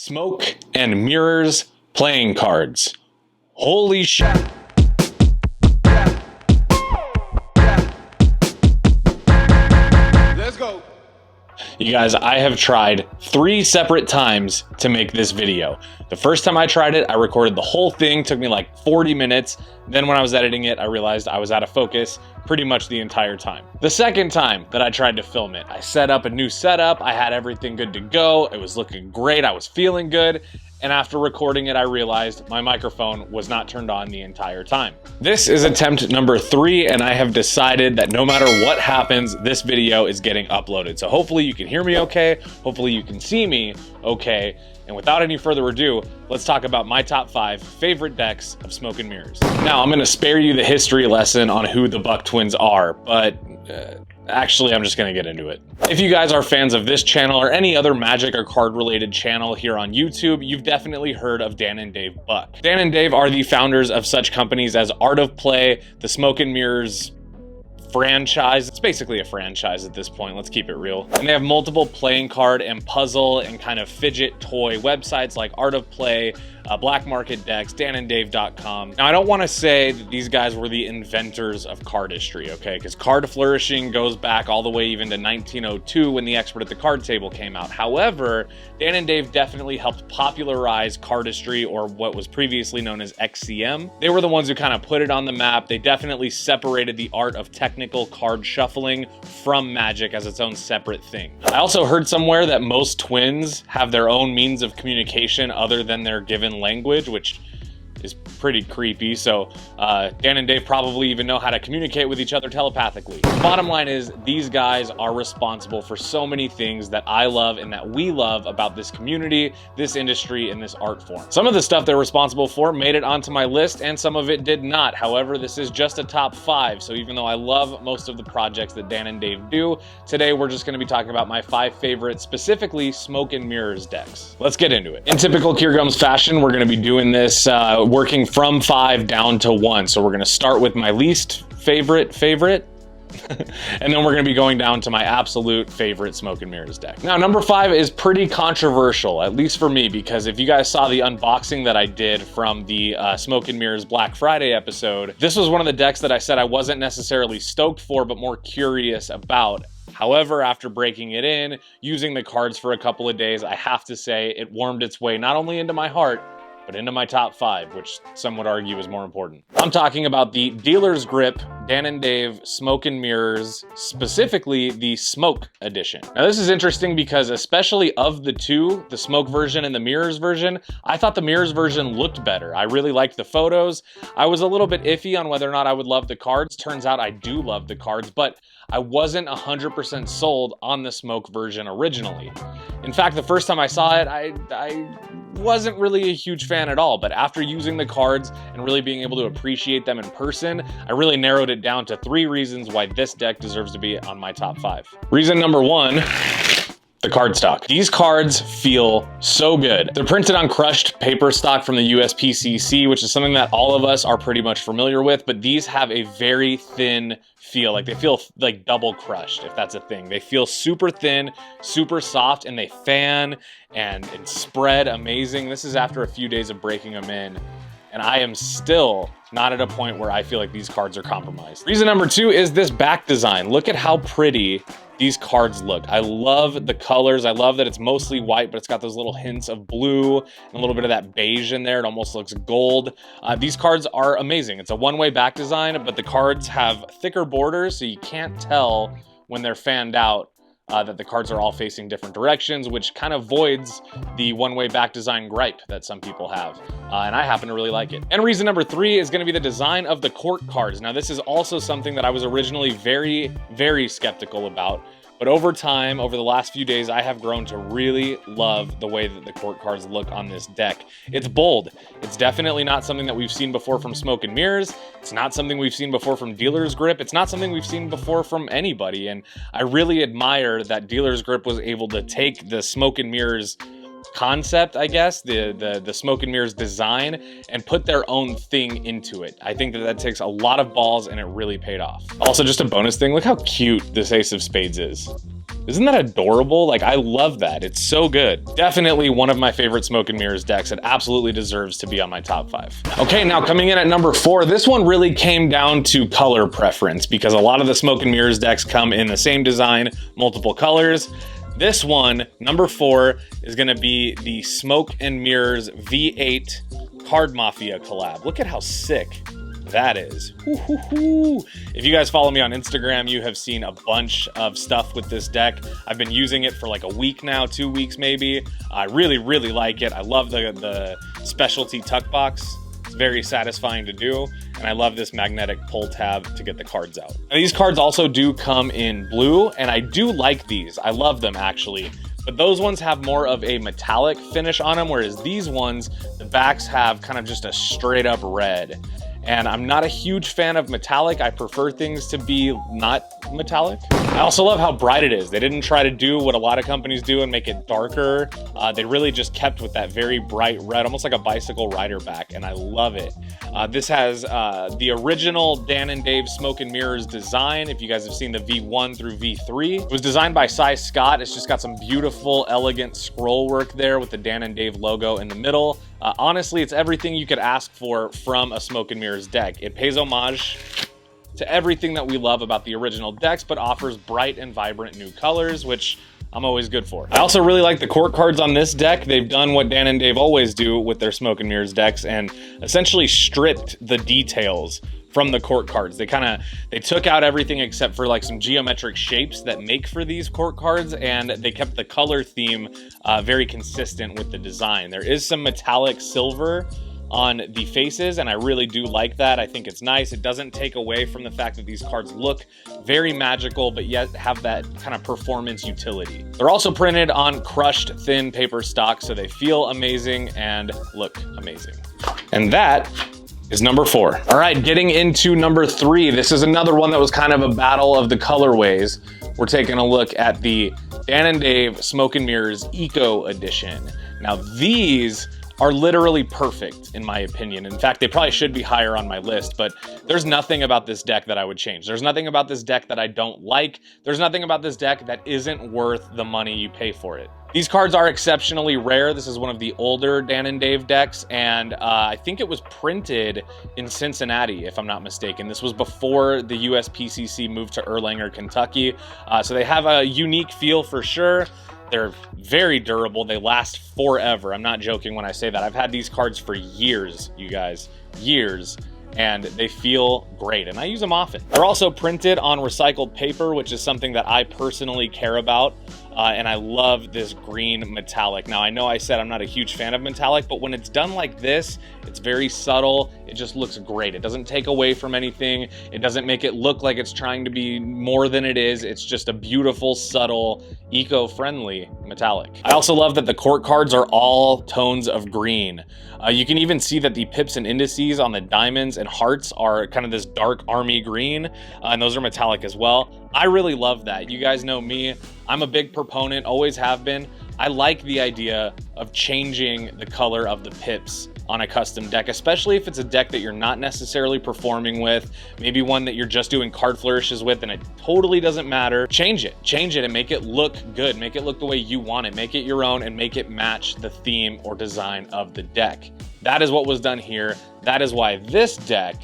Smoke and mirrors playing cards. Holy shit. Let's go. You guys, I have tried 3 separate times to make this video. The first time I tried it, I recorded the whole thing, took me like 40 minutes. Then when I was editing it, I realized I was out of focus pretty much the entire time. The second time that I tried to film it, I set up a new setup. I had everything good to go. It was looking great. I was feeling good. And after recording it, I realized my microphone was not turned on the entire time. This is attempt number 3, and I have decided that no matter what happens, this video is getting uploaded. So hopefully you can hear me okay. Hopefully you can see me okay. And without any further ado, let's talk about my top 5 favorite decks of Smoke and Mirrors. Now, I'm gonna spare you the history lesson on who the Buck Twins are, but actually, I'm just gonna get into it. If you guys are fans of this channel or any other Magic or card related channel here on YouTube, you've definitely heard of Dan and Dave Buck. Dan and Dave are the founders of such companies as Art of Play, the Smoke and Mirrors franchise. It's basically a franchise at this point, let's keep it real. And they have multiple playing card and puzzle and kind of fidget toy websites like Art of Play, Black Market Decks, dananddave.com. Now, I don't want to say that these guys were the inventors of cardistry, okay? Because card flourishing goes back all the way even to 1902 when the Expert at the Card Table came out. However, Dan and Dave definitely helped popularize cardistry, or what was previously known as XCM. They were the ones who kind of put it on the map. They definitely separated the art of technical card shuffling from Magic as its own separate thing. I also heard somewhere that most twins have their own means of communication other than their given language, which is pretty creepy. So Dan and Dave probably even know how to communicate with each other telepathically. Bottom line is, these guys are responsible for so many things that I love and that we love about this community, this industry, and this art form. Some of the stuff they're responsible for made it onto my list, and some of it did not. However, this is just a top 5, so even though I love most of the projects that Dan and Dave do, today we're just going to be talking about my 5 favorite, specifically Smoke and Mirrors decks. Let's get into it. In typical Kiergums fashion, we're going to be doing this working from 5 down to 1. So we're going to start with my least favorite, and then we're going to be going down to my absolute favorite Smoke and Mirrors deck. Now, number 5 is pretty controversial, at least for me, because if you guys saw the unboxing that I did from the Smoke and Mirrors Black Friday episode, this was one of the decks that I said I wasn't necessarily stoked for, but more curious about. However, after breaking it in, using the cards for a couple of days, I have to say it warmed its way not only into my heart, but into my top 5, which some would argue is more important. I'm talking about the Dealer's Grip Dan and Dave Smoke and Mirrors, specifically the Smoke edition. Now, this is interesting because especially of the two, the Smoke version and the Mirrors version, I thought the Mirrors version looked better. I really liked the photos. I was a little bit iffy on whether or not I would love the cards. Turns out I do love the cards, but I wasn't 100% sold on the Smoke version originally. In fact, the first time I saw it, I wasn't really a huge fan at all, but after using the cards and really being able to appreciate them in person, I really narrowed it down to 3 reasons why this deck deserves to be on my top 5. Reason number 1, the cardstock. These cards feel so good. They're printed on crushed paper stock from the USPCC, which is something that all of us are pretty much familiar with, but these have a very thin feel. Like, they feel like double crushed, if that's a thing. They feel super thin, super soft, and they fan and spread amazing. This is after a few days of breaking them in, and I am still not at a point where I feel like these cards are compromised. Reason number 2 is this back design. Look at how pretty these cards look. I love the colors. I love that it's mostly white, but it's got those little hints of blue and a little bit of that beige in there. It almost looks gold. These cards are amazing. It's a one-way back design, but the cards have thicker borders, so you can't tell when they're fanned out that the cards are all facing different directions, which kind of voids the one-way back design gripe that some people have. And I happen to really like it. And reason number 3 is going to be the design of the court cards. Now, this is also something that I was originally very, very skeptical about. But over time, over the last few days, I have grown to really love the way that the court cards look on this deck. It's bold. It's definitely not something that we've seen before from Smoke and Mirrors. It's not something we've seen before from Dealer's Grip. It's not something we've seen before from anybody. And I really admire that Dealer's Grip was able to take the Smoke and Mirrors concept, I guess, the Smoke and Mirrors design, and put their own thing into it. I think that takes a lot of balls, and it really paid off. Also, just a bonus thing, look how cute this Ace of Spades is. Isn't that adorable? Like, I love that. It's so good. Definitely one of my favorite Smoke and Mirrors decks. It absolutely deserves to be on my top 5. Okay, now coming in at number 4, this one really came down to color preference because a lot of the Smoke and Mirrors decks come in the same design, multiple colors. This one, number 4, is gonna be the Smoke and Mirrors V8 Card Mafia collab. Look at how sick that is. If you guys follow me on Instagram, you have seen a bunch of stuff with this deck. I've been using it for like a week now, 2 weeks maybe. I really like it. I love the specialty tuck box. It's very satisfying to do, and I love this magnetic pull tab to get the cards out. Now, these cards also do come in blue, and I do like these. I love them actually. But those ones have more of a metallic finish on them, whereas these ones, the backs have kind of just a straight up red. And I'm not a huge fan of metallic. I prefer things to be not metallic. I also love how bright it is. They didn't try to do what a lot of companies do and make it darker. They really just kept with that very bright red, almost like a bicycle rider back, and I love it. This has the original Dan and Dave Smoke and Mirrors design. If you guys have seen the V1 through V3, it was designed by Cy Scott. It's just got some beautiful, elegant scroll work there with the Dan and Dave logo in the middle. Honestly, it's everything you could ask for from a Smoke and Mirrors deck. It pays homage to everything that we love about the original decks, but offers bright and vibrant new colors, which I'm always good for. I also really like the court cards on this deck. They've done what Dan and Dave always do with their Smoke and Mirrors decks and essentially stripped the details from the court cards. They took out everything except for like some geometric shapes that make for these court cards, and they kept the color theme very consistent with the design. There is some metallic silver on the faces, and I really do like that. I think it's nice. It doesn't take away from the fact that these cards look very magical, but yet have that kind of performance utility. They're also printed on crushed thin paper stock, so they feel amazing and look amazing. And that is number 4. All right, getting into number 3. This is another one that was kind of a battle of the colorways. We're taking a look at the Dan and Dave Smoke and Mirrors Eco Edition. Now, these are literally perfect in my opinion. In fact, they probably should be higher on my list, but there's nothing about this deck that I would change. There's nothing about this deck that I don't like. There's nothing about this deck that isn't worth the money you pay for it. These cards are exceptionally rare. This is one of the older Dan and Dave decks, and I think it was printed in Cincinnati, if I'm not mistaken. This was before the USPCC moved to Erlanger, Kentucky. So they have a unique feel for sure. They're very durable. They last forever. I'm not joking when I say that. I've had these cards for years, you guys, years, and they feel great, and I use them often. They're also printed on recycled paper, which is something that I personally care about, and I love this green metallic. Now, I know I said I'm not a huge fan of metallic, but when it's done like this, it's very subtle. It just looks great. It doesn't take away from anything. It doesn't make it look like it's trying to be more than it is. It's just a beautiful, subtle, eco-friendly metallic. I also love that the court cards are all tones of green. You can even see that the pips and indices on the diamonds and hearts are kind of this dark army green, and those are metallic as well. I really love that. You guys know me. I'm a big proponent, always have been. I like the idea of changing the color of the pips on a custom deck, especially if it's a deck that you're not necessarily performing with, maybe one that you're just doing card flourishes with and it totally doesn't matter. Change it and make it look good. Make it look the way you want it. Make it your own and make it match the theme or design of the deck. That is what was done here. That is why this deck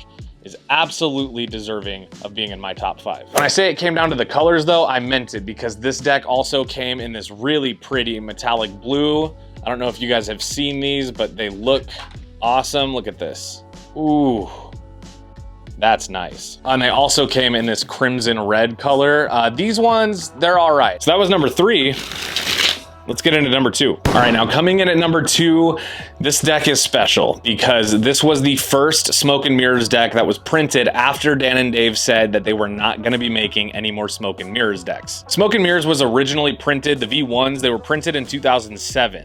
is absolutely deserving of being in my top 5. When I say it came down to the colors though, I meant it, because this deck also came in this really pretty metallic blue. I don't know if you guys have seen these, but they look awesome. Look at this. Ooh, that's nice. And they also came in this crimson red color. These ones, they're all right. So that was number 3. Let's get into number 2. All right, now coming in at number 2, this deck is special because this was the first Smoke and Mirrors deck that was printed after Dan and Dave said that they were not gonna be making any more Smoke and Mirrors decks. Smoke and Mirrors was originally printed, the V1s, they were printed in 2007.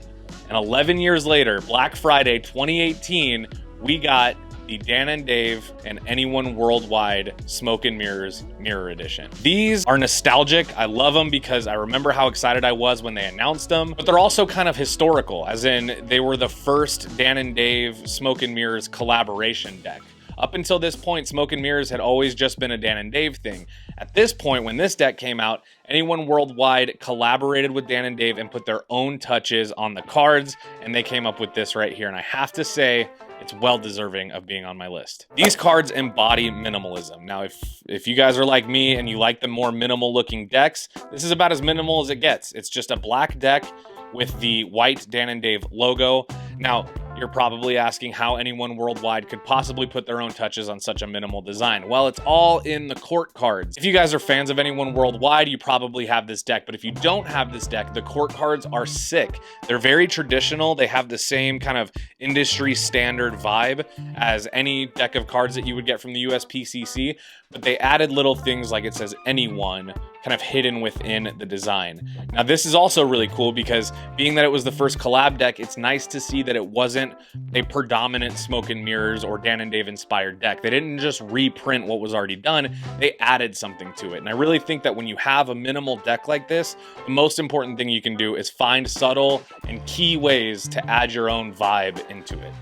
And 11 years later, Black Friday 2018, we got the Dan and Dave and Anyone Worldwide Smoke and Mirrors Mirror Edition. These are nostalgic. I love them because I remember how excited I was when they announced them, but they're also kind of historical, as in they were the first Dan and Dave Smoke and Mirrors collaboration deck. Up until this point, Smoke and Mirrors had always just been a Dan and Dave thing. At this point, when this deck came out, anyone worldwide collaborated with Dan and Dave and put their own touches on the cards, and they came up with this right here. And I have to say, it's well deserving of being on my list. These cards embody minimalism. Now, if you guys are like me and you like the more minimal looking decks, this is about as minimal as it gets. It's just a black deck with the white Dan and Dave logo. Now, you're probably asking how anyone worldwide could possibly put their own touches on such a minimal design. Well, it's all in the court cards. If you guys are fans of anyone worldwide, you probably have this deck, but if you don't have this deck, the court cards are sick. They're very traditional. They have the same kind of industry standard vibe as any deck of cards that you would get from the USPCC, but they added little things like it says anyone kind of hidden within the design. Now, this is also really cool because being that it was the first collab deck, it's nice to see that it wasn't a predominant Smoke and Mirrors or Dan and Dave inspired deck. They didn't just reprint what was already done, they added something to it. And I really think that when you have a minimal deck like this, the most important thing you can do is find subtle and key ways to add your own vibe into it.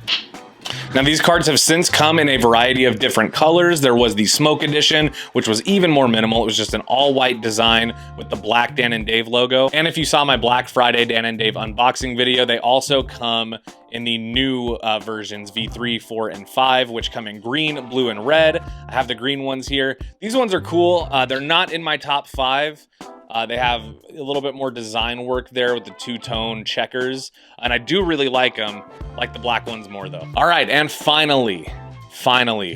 Now, these cards have since come in a variety of different colors. There was the Smoke Edition, which was even more minimal. It was just an all-white design with the black Dan and Dave logo. And if you saw my Black Friday Dan and Dave unboxing video, they also come in the new versions, V3, 4, and 5, which come in green, blue, and red. I have the green ones here. These ones are cool. They're not in my top 5. They have a little bit more design work there with the two-tone checkers, and I do really like them. Like the black ones more, though. All right, and finally,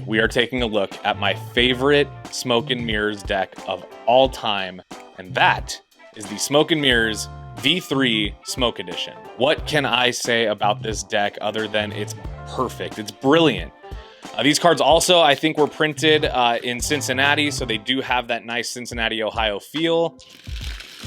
we are taking a look at my favorite Smoke and Mirrors deck of all time, and that is the Smoke and Mirrors V3 Smoke Edition. What can I say about this deck other than it's perfect? It's brilliant. These cards also, I think, were printed in Cincinnati, so they do have that nice Cincinnati, Ohio feel.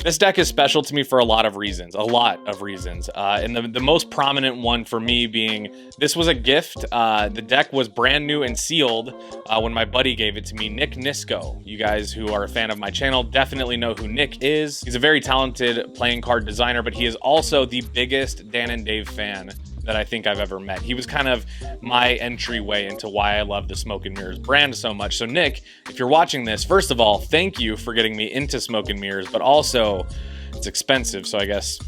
This deck is special to me for a lot of reasons, and the most prominent one for me being this was a gift. The deck was brand new and sealed when my buddy gave it to me, Nick Nisco. You guys who are a fan of my channel definitely know who Nick is. He's a very talented playing card designer, but he is also the biggest Dan and Dave fan that I think I've ever met. He was kind of my entryway into why I love the Smoke and Mirrors brand so much. So Nick, if you're watching this, first of all, thank you for getting me into Smoke and Mirrors, but also it's expensive, so I guess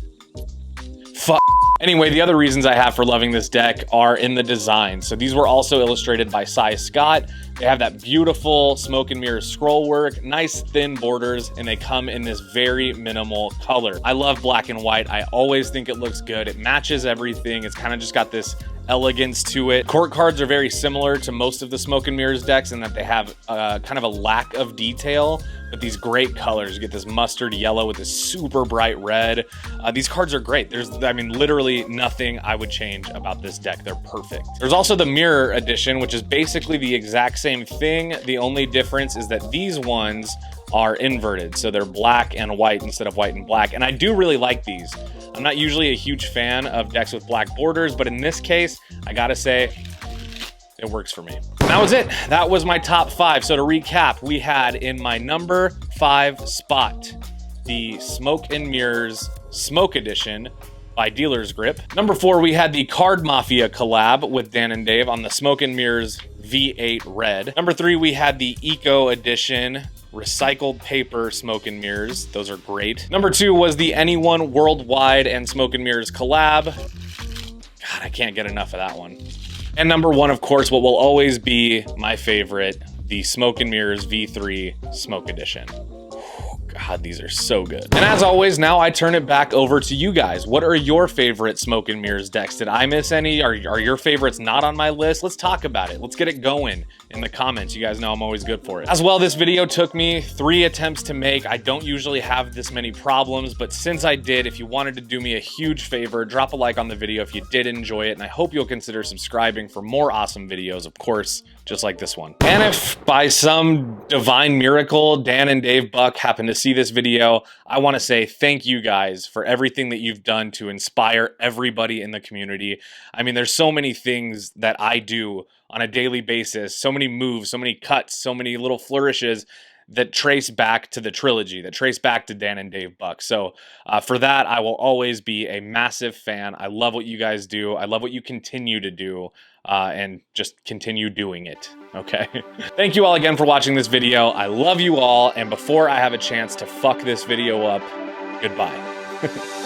fuck. Anyway, the other reasons I have for loving this deck are in the design. So these were also illustrated by Cy Scott. They have that beautiful Smoke and Mirrors scroll work, nice thin borders, and they come in this very minimal color. I love black and white. I always think it looks good. It matches everything. It's kind of just got this elegance to it. Court cards are very similar to most of the Smoke and Mirrors decks in that they have kind of a lack of detail, but these great colors. You get this mustard yellow with this super bright red. These cards are great. There's, I mean, literally nothing I would change about this deck. They're perfect. There's also the Mirror Edition, which is basically the exact same thing. The only difference is that these ones are inverted. So they're black and white instead of white and black. And I do really like these. I'm not usually a huge fan of decks with black borders, but in this case, I gotta say, it works for me. And that was it. That was my top 5. So to recap, we had in my number 5 spot, the Smoke and Mirrors Smoke Edition by Dealer's Grip. Number 4, we had the Card Mafia collab with Dan and Dave on the Smoke and Mirrors V8 Red. Number 3, we had the Eco Edition recycled paper Smoke and Mirrors. Those are great. Number 2 was the Anyone Worldwide and Smoke and Mirrors collab. God, I can't get enough of that one. And number 1, of course, what will always be my favorite, the Smoke and Mirrors V3 Smoke Edition. God, these are so good. And as always, now I turn it back over to you guys. What are your favorite Smoke and Mirrors decks? Did I miss any? Are your favorites not on my list? Let's talk about it. Let's get it going in the comments. You guys know I'm always good for it. As well, this video took me 3 attempts to make. I don't usually have this many problems, but since I did, if you wanted to do me a huge favor, drop a like on the video if you did enjoy it, and I hope you'll consider subscribing for more awesome videos, of course, just like this one. And if by some divine miracle, Dan and Dave Buck happen to see this video, I want to say thank you guys for everything that you've done to inspire everybody in the community. I mean, there's so many things that I do on a daily basis, so many moves, so many cuts, so many little flourishes that trace back to the trilogy, that trace back to Dan and Dave Buck. So for that, I will always be a massive fan. I love what you guys do. I love what you continue to do, and just continue doing it. Okay. Thank you all again for watching this video. I love you all. And before I have a chance to fuck this video up, goodbye.